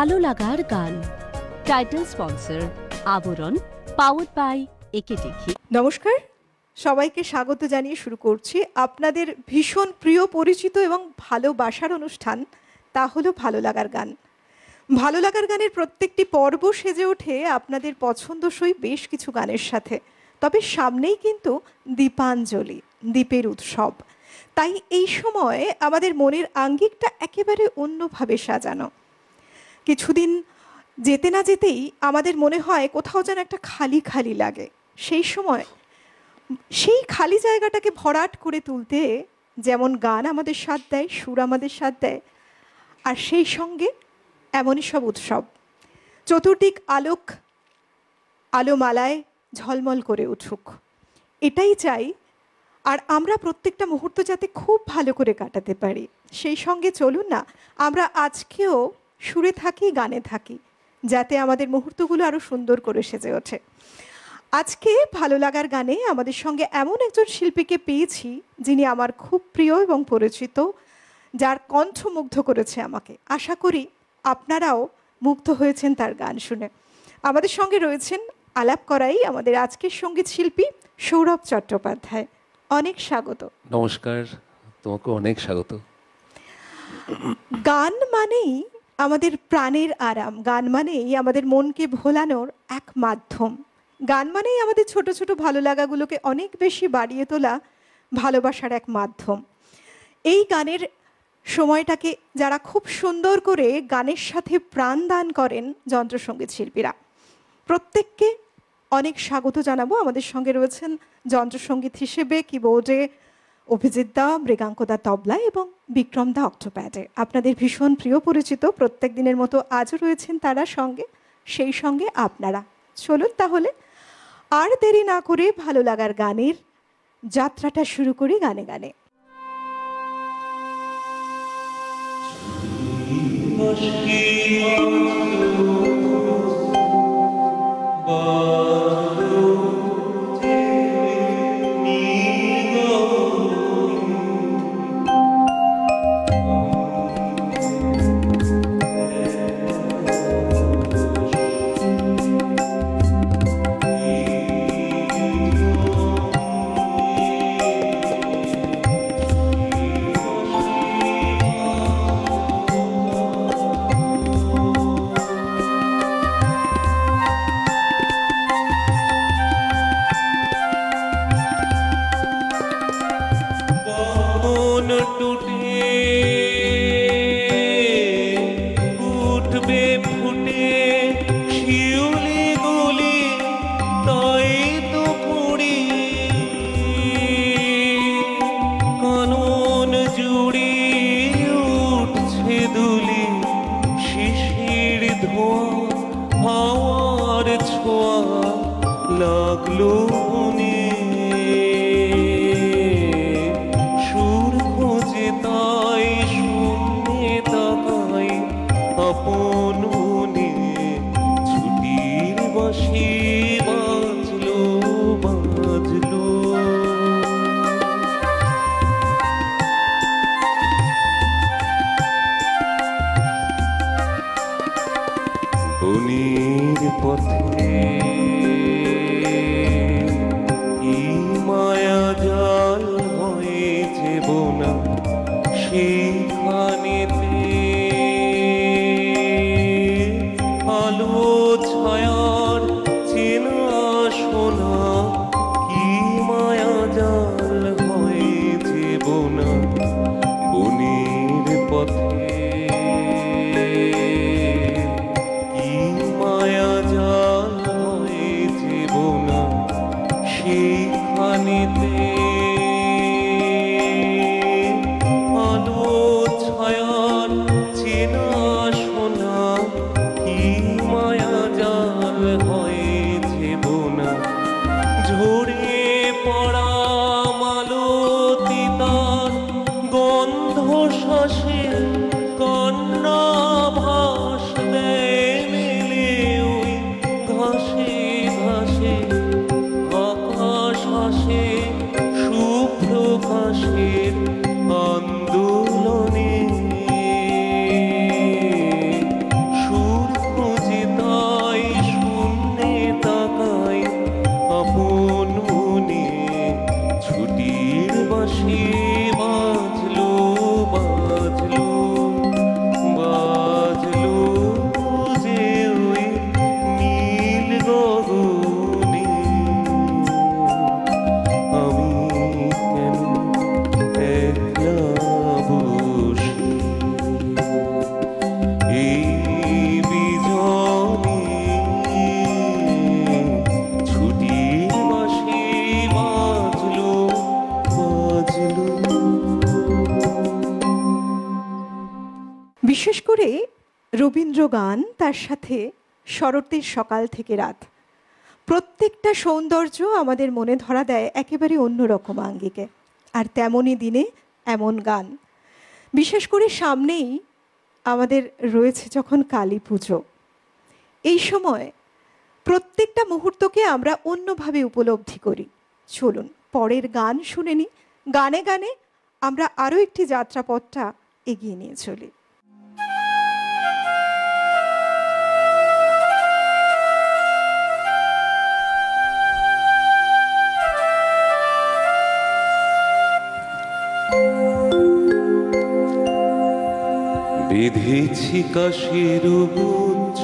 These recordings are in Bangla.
ভালো লাগার গান। টাইটেল স্পন্সর আবরণ, পাওয়ার্ড বাই একে দেখি। নমস্কার, সবাইকে স্বাগত জানিয়ে শুরু করছি আপনাদের ভীষণ প্রিয়, পরিচিত এবং ভালোবাসার অনুষ্ঠান, তা হলো ভালো লাগার গান। ভালো লাগার গানের প্রত্যেকটি পর্ব সেজে ওঠে আপনাদের পছন্দসই বেশ কিছু গানের সাথে। তবে সামনেই কিন্তু দীপাঞ্জলি, দ্বীপের উৎসব। তাই এই সময় আমাদের মনের আঙ্গিকটা একেবারে অন্যভাবে সাজানো। কিছুদিন যেতে না যেতেই আমাদের মনে হয় কোথাও যেন একটা খালি খালি লাগে। সেই সময় সেই খালি জায়গাটাকে ভরাট করে তুলতে যেমন গান আমাদের সাথ দেয়, সুর আমাদের সাথ দেয়, আর সেই সঙ্গে এমনই সব উৎসব। চতুর্দিক আলোমালায় ঝলমল করে উঠুক, এটাই চাই। আর আমরা প্রত্যেকটা মুহূর্ত যাতে খুব ভালো করে কাটাতে পারি, সেই সঙ্গে চলুন না আমরা আজকেও সুরে থাকি, গানে থাকি, যাতে আমাদের মুহূর্তগুলো আরও সুন্দর করে সেজে ওঠে। আজকে ভালো লাগার গানে আমাদের সঙ্গে এমন একজন শিল্পীকে পেয়েছি যিনি আমার খুব প্রিয় এবং পরিচিত, যার কণ্ঠ মুগ্ধ করেছে আমাকে। আশা করি আপনারাও মুগ্ধ হয়েছেন তার গান শুনে। আমাদের সঙ্গে রয়েছেন আলাপ করাই আমাদের আজকের সঙ্গীত শিল্পী সৌরভ চট্টোপাধ্যায়। অনেক স্বাগত। নমস্কার, তোমাকে অনেক স্বাগত। গান মানেই আমাদের প্রাণের আরাম, গান মানেই আমাদের মনকে ভোলানোর এক মাধ্যম, গান মানেই আমাদের ছোট ছোট ভালো লাগাগুলোকে অনেক বেশি বাড়িয়ে তোলা ভালোবাসার এক মাধ্যম। এই গানের সময়টাকে যারা খুব সুন্দর করে গানের সাথে প্রাণ দান করেন যন্ত্রসঙ্গীত শিল্পীরা, প্রত্যেককে অনেক স্বাগত জানাবো। আমাদের সঙ্গে রয়েছেন যন্ত্রসঙ্গীত হিসেবে কিবোর্ডে অভিজিৎ দা, মৃগাঙ্কদা তবলা এবং বিক্রম দা অক্টোপ্যাডে। আপনাদের ভীষণ প্রিয়, পরিচিত, প্রত্যেক দিনের মতো আজও রয়েছেন তারা সঙ্গে, সেই সঙ্গে আপনারা। চলুন তাহলে আর দেরি না করে ভালো লাগার গানের যাত্রাটা শুরু করি গানে গানে। আলো ছায়া বাঁশি বাজলো বাজলো বাজলো যে ওই নীল গগনে, আমি কেন একলা বসে এই বিজনে ছুটির বাঁশি বাজলো বাজলো। বিশেষ করে রবীন্দ্র গান, তার সাথে শরতের সকাল থেকে রাত, প্রত্যেকটা সৌন্দর্য আমাদের মনে ধরা দেয় একেবারে অন্যরকম আঙ্গিকে। আর তেমনই দিনে এমন গান, বিশেষ করে সামনেই আমাদের রয়েছে যখন কালী পুজো, এই সময় প্রত্যেকটা মুহূর্তকে আমরা অন্যভাবে উপলব্ধি করি। চলুন পরের গান শুনে নিই, গানে গানে আমরা আরও একটি যাত্রাপথটা এগিয়ে নিয়ে চলি। বেঁধেছি কাশের গুচ্ছ,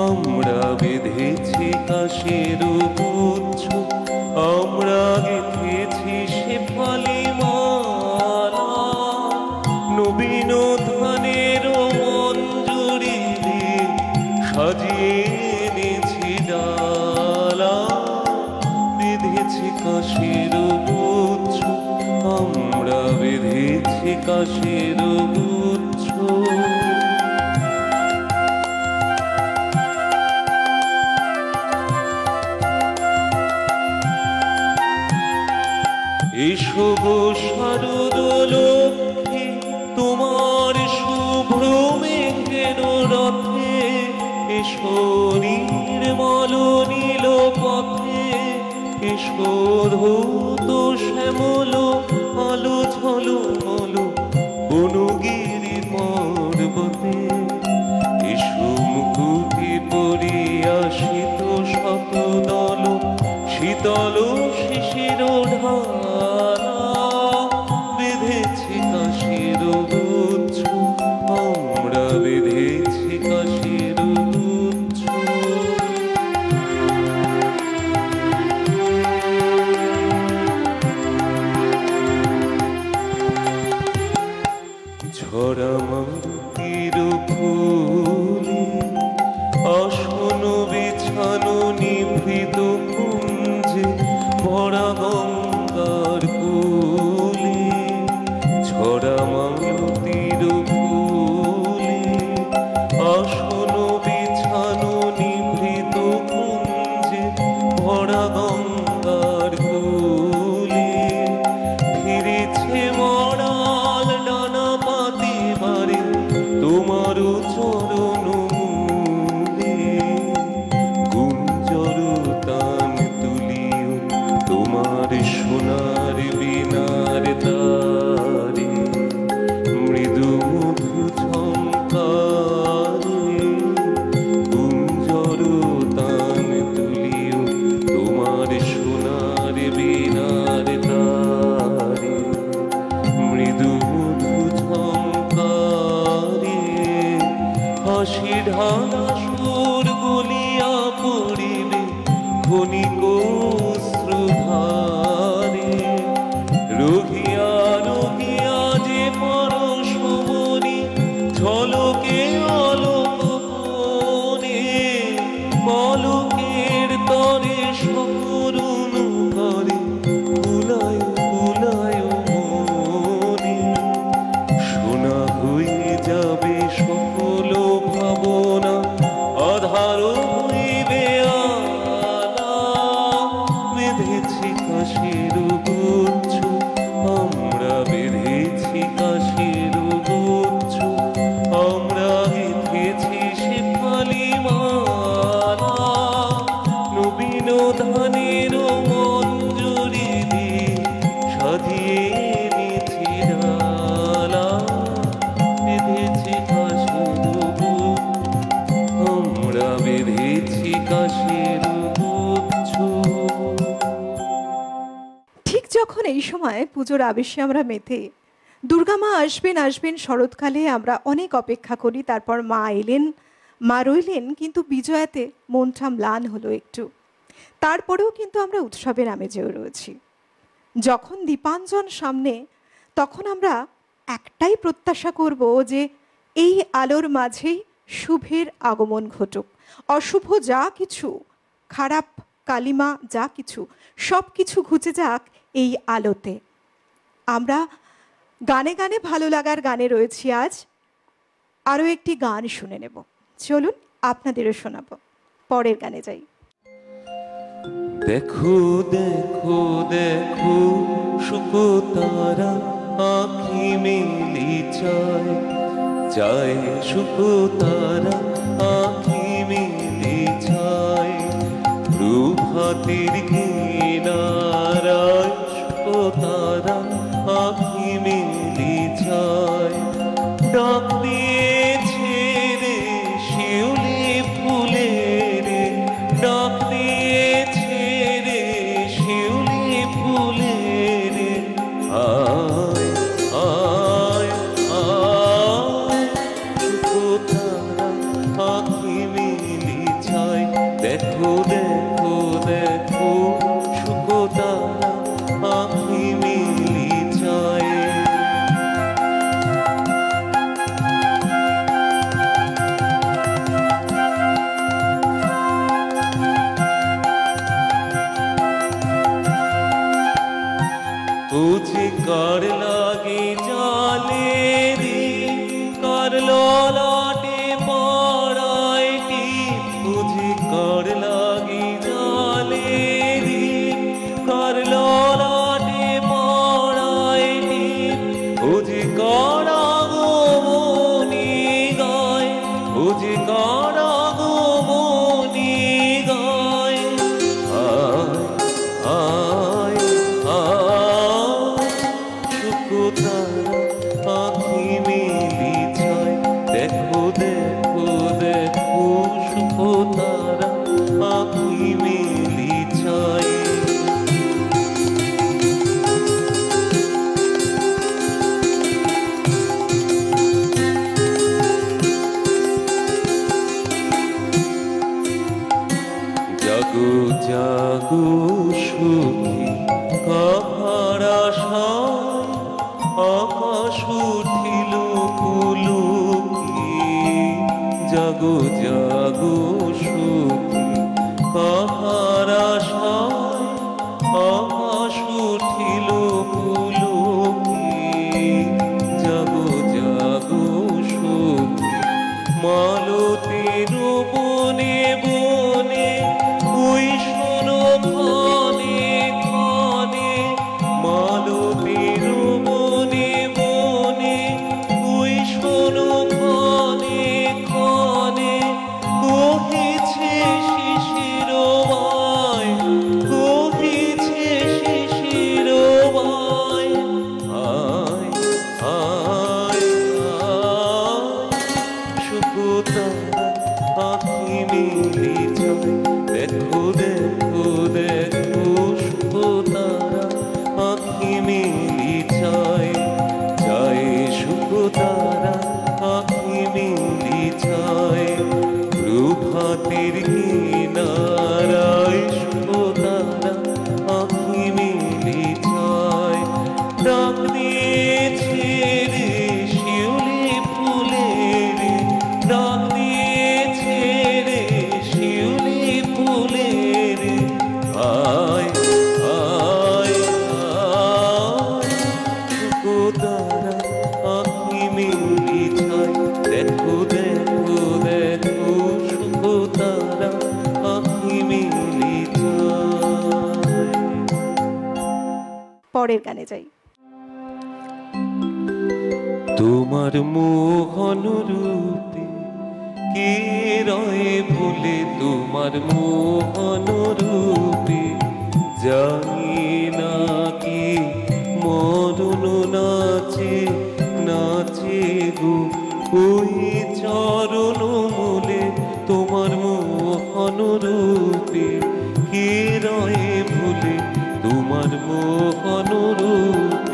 আমরা বেঁধেছি কাশের গুচ্ছ, আমরা গেঁথেছি শেফালি মালা, নবীন ধানের মঞ্জুরি দিয়ে সাজিয়ে এনেছি ডালা। বেঁধেছি কাশের গুচ্ছ, আমরা বেঁধেছি কাশের গুচ্ছ। এসো গো শারদ লক্ষ্মী, তোমার শুভ্র মেঘের রথে, এসো নির্মল নীল পথে, এসো ধৌত শ্যামল আলো ঝলমল বনগিরি পর্বতে, এসো মুকুটি পরিয়া শীত শতদল শীতল শিশির ঢালা। বেঁধেছি কাশের গুচ্ছ, আমরা বেঁধেছি কাশের গুচ্ছ। ঝরা মাটির ফুলে আসন বিছানো নিভৃত কুঞ্জে ভরা গঙ্গার কূলে। ঝরা মাটির ফুলে আসন বিছানো নিভৃত কুঞ্জে ভরা গঙ্গার কূলে। ফিরেছে মরাল ডানা পাতি বারে তোমার চরণ মূলে, গুঞ্জর তান তুলিও তোমার সোনার বিনার তারে, মৃদু মধু ঝঙ্কারে। গুঞ্জর তান তুলিও তোমার সোনার বিনার তারে, মৃদু মধু ঝঙ্কারে। হাসি ঢালা সুর গলিয়া পড়িবে ক্ষণিক অশ্রুধারে, রহিয়া রহিয়া যে পরশমণি ঝলকে অলোক কোণে, পলকের তরে সকরুণ করে ফুলায় ফুলায় মনে। সোনা হয়ে যাবে সকল ভাবনা পুজোর আবেশে আমরা মেতে। দুর্গা মা আসবেন আসবেন শরৎকালে আমরা অনেক অপেক্ষা করি, তারপর মা এলেন, মা রইলেন, কিন্তু বিজয়াতে মনটা ম্লান হলো একটু। তারপরেও কিন্তু আমরা উৎসবের আমেজেও রয়েছি। যখন দীপাঞ্জন সামনে, তখন আমরা একটাই প্রত্যাশা করব যে এই আলোর মাঝেই শুভের আগমন ঘটুক। অশুভ যা কিছু, খারাপ কালিমা যা কিছু, সব কিছু ঘুচে যাক এই আলোতে। আমরা গানে গানে ভালো লাগার গানে রয়েছি আজ। আরও একটি গান শুনে নেব, চলুন আপনাদেরও শোনাবো। পরের গানে যাই। দেখো দেখো দেখো শুকতারা আঁখি মেলি চায়, চায় শুকতারা আঁখি মেলি চায়, প্রভাতের কিনারায় শুকতারা আঁখি মেলি চায়। ডাক দিয়েছে রে শিউলি ফুলের, ডাক দিয়েছে রে শিউলি ফুলের, আয় আয় আয় শুকতারা আঁখি মেলি চায়। দেখো দেখো দেখো শুকতারা আঁখি মেলি চায়। বুঝি কার লাগে জালে রে, কার ললাটে পড়াইটি, বুঝি কার লাগে জালে রে, কার ললাটে পড়াইটি, বুঝি কার আগমনী গায়, বুঝি কার আগমনী গায়। আয় আয় শুকতারা আঁখি মেলি চায়। দেখো দেখো দেখো শুকতারা আঁখি মেলি চায়। জাগো জাগো সুখী কাহার আশায়, আকাশ উঠিল পুলকি। জাগো জাগো সুখী কাহার আশায়, আকাশ উঠিল পুলকি। জাগো জাগো সুখী মালতীর বনে বনে, ওই শোনো ক্ষণে ক্ষণে, মালতীর বনে বনে, ওই শোনো ক্ষণে ক্ষণে, কহিছে শিশির বায়, কহিছে শিশির বায়। আয় আয় আয় শুকতারা আঁখি মেলি চায়। দেখো দেখো দেখো শুকতারা আঁখি মেলি চায়, চায় শুকতারা আঁখি মেলি চায়। প্রভাতের কিনারায় শুকতারা আঁখি মেলি চায়। ডাক দিয়েছে রে শিউলি ফুলের, ডাক দিয়েছে রে শিউলি ফুলের, আয় আয় আয় শুকতারা আঁখি মেলি চায়। দেখো দেখো দেখো শুকতারা আঁখি মেলি চায়। পরের গানে যাই। তোমার মোহন রূপে কে রয় ভুলে, তোমার মোহন রূপে জানি না কি মরণ নাচে নাচে গো ওই চরণ মূলে। তোমার মোহন রূপে কে রয় ভুলে, তোমার মোহন রূপে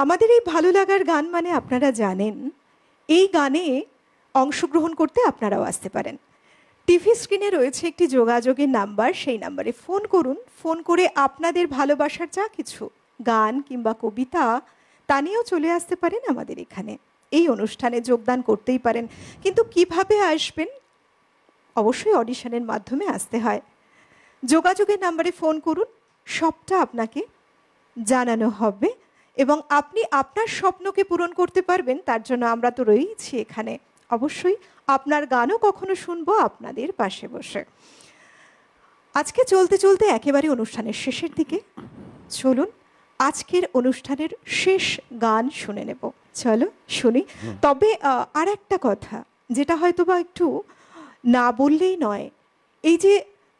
আমাদের এই ভালো লাগার গান মানে আপনারা জানেন, এই গানে অংশগ্রহণ করতে আপনারাও আসতে পারেন। টিভি স্ক্রিনে রয়েছে একটি যোগাযোগের নাম্বার, সেই নাম্বারে ফোন করুন। ফোন করে আপনাদের ভালোবাসার যা কিছু গান কিংবা কবিতা তা নিয়েও চলে আসতে পারেন আমাদের এখানে, এই অনুষ্ঠানে যোগদান করতেই পারেন। কিন্তু কিভাবে আসবেন? অবশ্যই অডিশনের মাধ্যমে আসতে হয়। যোগাযোগের নাম্বারে ফোন করুন, সবটা আপনাকে জানানো হবে এবং আপনি আপনার স্বপ্নকে পূরণ করতে পারবেন। তার জন্য আমরা তো রয়েইছি এখানে, অবশ্যই আপনার গানও কখনো শুনবো আপনাদের পাশে বসে। আজকে চলতে চলতে একেবারে অনুষ্ঠানের শেষের দিকে, চলুন আজকের অনুষ্ঠানের শেষ গান শুনে নেব। চলো শুনি। তবে আর একটা কথা যেটা হয়তো বা একটু না বললেই নয়, এই যে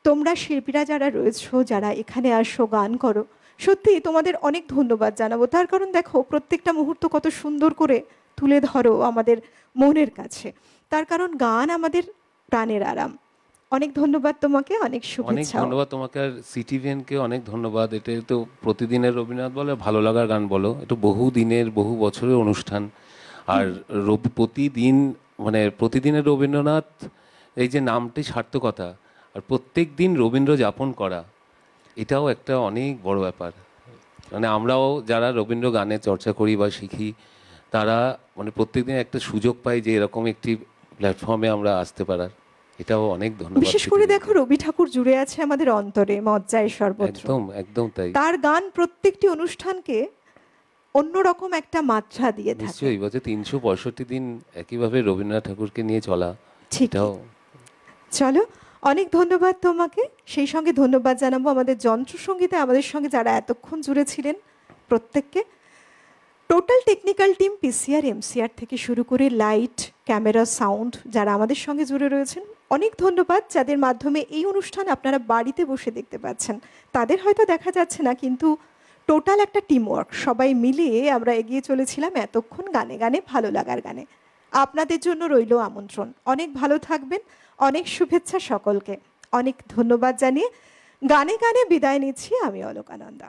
তোমরা শিল্পীরা যারা রয়েছো, যারা এখানে আসো গান করো, সত্যি তোমাদের অনেক ধন্যবাদ জানাবো। তার কারণ দেখো প্রত্যেকটা মুহূর্ত কত সুন্দর করে তুলে ধরো আমাদের মনের কাছে। তার কারণ গান আমাদের প্রাণের আরাম। অনেক ধন্যবাদ তোমাকে, অনেক অনেক শুভেচ্ছা। ধন্যবাদ তোমাকে, আর সিটিভিএনকে অনেক ধন্যবাদ। এটা তো প্রতিদিনের রবীন্দ্রনাথ বলো, ভালো লাগার গান বলো, এটা বহু দিনের বহু বছরের অনুষ্ঠান। আর প্রতিদিন মানে প্রতিদিনের রবীন্দ্রনাথ, এই যে নামটি সার্থকতা, আর প্রত্যেক দিন রবীন্দ্র যাপন করা, এটাও একটা অনেক বড় ব্যাপার। মানে আমরাও যারা রবীন্দ্র গানের চর্চা করি বা শিখি, তারা মানে প্রত্যেকদিন একটা সুযোগ পাই যে এরকম একটি প্ল্যাটফর্মে আমরা আসতে পারার, এটাও অনেক ধন্যবাদ। বিশেষ করে দেখো রবি ঠাকুর জুড়ে আছে আমাদের অন্তরে, মজ্জায় সর্বত্র। একদম একদম তাই। তার গান প্রত্যেকটি অনুষ্ঠানকে অন্যরকম একটা মাত্রা দিয়ে থাকে। নিশ্চয়ই, বছর 365 দিন একইভাবে রবীন্দ্রনাথ ঠাকুরকে নিয়ে চলা, ঠিক। এটাও। চলো, অনেক ধন্যবাদ তোমাকে। সেই সঙ্গে ধন্যবাদ জানাবো আমাদের যন্ত্রসঙ্গীতে আমাদের সঙ্গে যারা এতক্ষণ জুড়ে ছিলেন প্রত্যেককে। Total technical team, PCR, MCR থেকে শুরু করে লাইট, ক্যামেরা, সাউন্ড যারা আমাদের সঙ্গে জুড়ে রয়েছেন, অনেক ধন্যবাদ। যাদের মাধ্যমে এই অনুষ্ঠান আপনারা বাড়িতে বসে দেখতে পাচ্ছেন, তাদের হয়তো দেখা যাচ্ছে না, কিন্তু টোটাল একটা টিমওয়ার্ক, সবাই মিলিয়ে আমরা এগিয়ে চলেছিলাম এতক্ষণ গানে গানে, ভালো লাগার গানে। আপনাদের জন্য রইল আমন্ত্রণ। অনেক ভালো থাকবেন, অনেক শুভেচ্ছা সকলকে। অনেক ধন্যবাদ জানিয়ে গানে গানে বিদায় নিচ্ছি আমি অলোকানন্দা।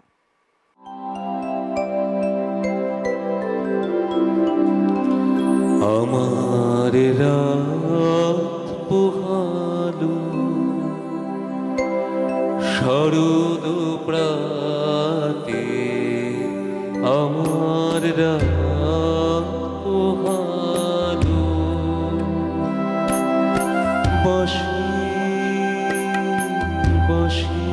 আমার রাত পোহালো শরদ প্রাতে, আমার রাত পোহালো বাঁশি বাঁশি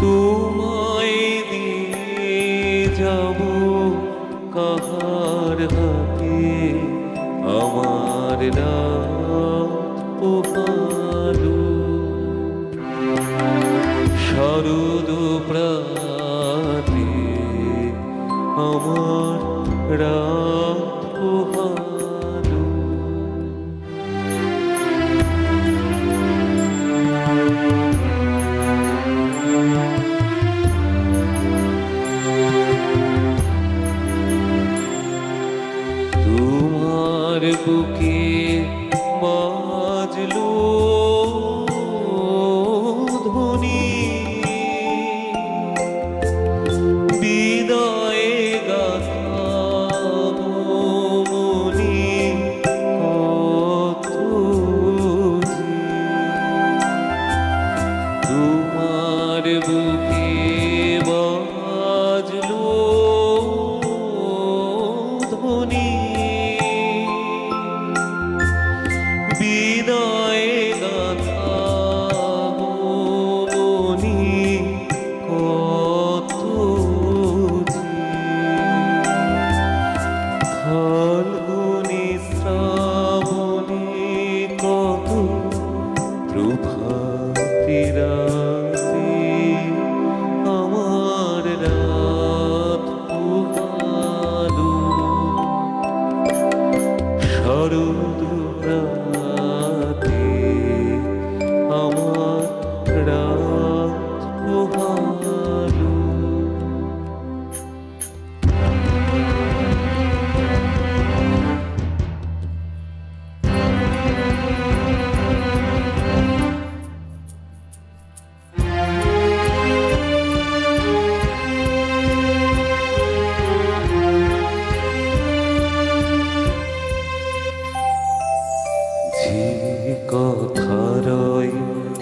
তোমায় দিয়ে যাব কাহার হাতে, আমার রাত পোহালো শরদ প্রাতে, আমার রাত পোহালো। তোমার বুকে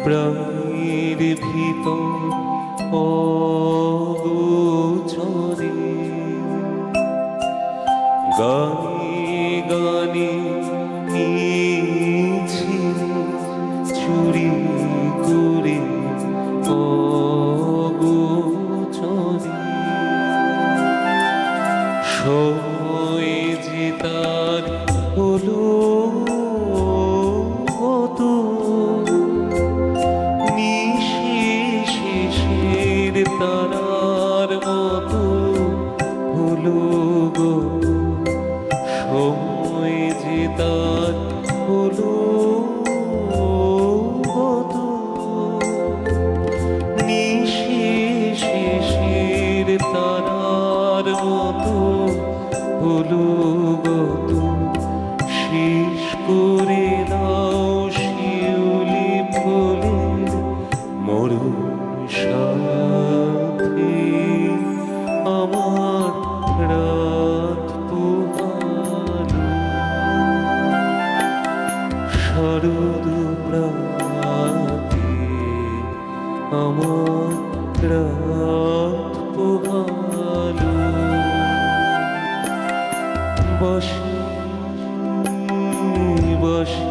প্রাণীর ভিতর অগোচরে গানে গানে নিয়েছি চুরি করে অগোচরে সময় যে তার হলো তো নিশেষের তারার মতো হলো গো সময় যে তার হলো তো নিশেষের তারার মতো হলো গত শেষ করে দাও শিউলি ফুলের মরুর সাথে আমার রাত পোহালো শরৎ প্রাতে আমার রাত পোহালো বসে বসে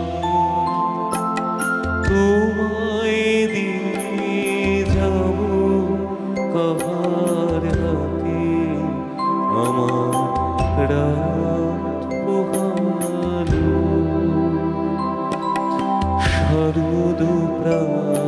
তোমায় দিয়ে যাব কাহার হাতে আমার রাত পোহালো শরৎ প্রাতে